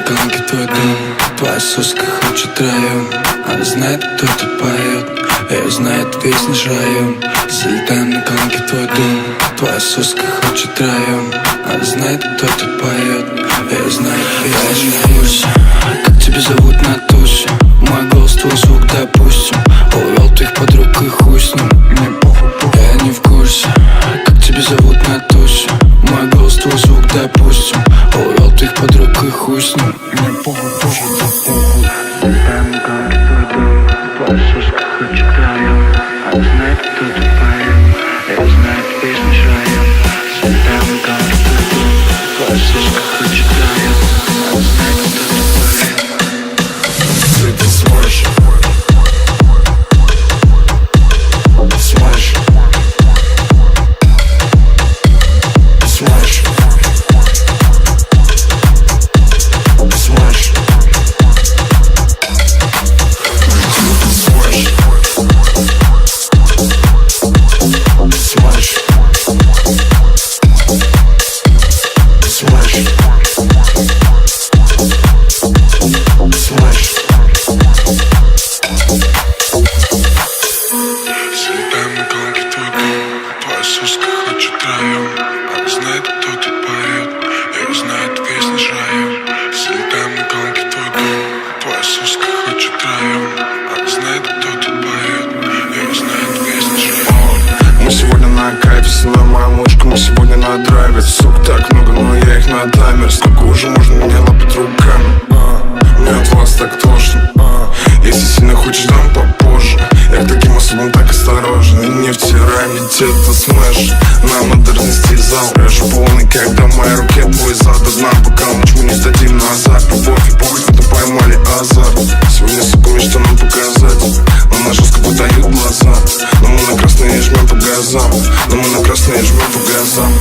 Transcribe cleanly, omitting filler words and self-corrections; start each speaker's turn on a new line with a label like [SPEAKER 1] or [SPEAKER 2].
[SPEAKER 1] колонке твой дом. Твоя соска хочет район. Она знает, кто тут поет. Ее знает весь наш район. Залетаем на колонке твой дом. Твоя соска хочет район. Она знает, кто тут поет. Ее знает весь наш район. Я не в курсе, как тебя зовут на тусе. Мой голос, твой звук, допустим. Увел твоих подруг и хуй с ним. Я не в курсе, как тебя зовут на тусе. Мой голос, твой звук, допустим. Увел твоих подруг и хуй с ним. Мне похуй, похуй, похуй. Твоя соска хочет район. Она знает, кто тут поет. Я знаю весь наш район. Залетаем на колонке твой дом. Твоя соска хочет район. Она знает, кто тут поет.
[SPEAKER 2] Ты смажь. Смажь. Смажь. Смажь.
[SPEAKER 1] Залетаем на колонке твой дом. Твоя соска хочет район. Она знает, кто тут поет. Ее знает весь наш район. Залетаем на колонке твой дом. Твоя соска хочет район. Она знает, кто тут поет. Ее знает весь наш район.
[SPEAKER 2] Мы сегодня на кайфе, целуя мою мочку. Мы сегодня на драйве. Сук так много, но я их на таймер. Сколько уже можно меня лапать руками? Мне от вас так тошно. Если сильно хочешь, дам попозже. Я к таким особам так осторожен. И не втирай, ведь это смэш. На модерности зал рэш полный, когда в моей руке твой зад. Одна пока ночь, мы не сдадим назад. Любовь и боль, когда поймали азарт. Сегодня, сука, мечта нам показать. Но на жестко подают глаза. Но мы на красные жмем по газам. Но мы на красные жмем по газам.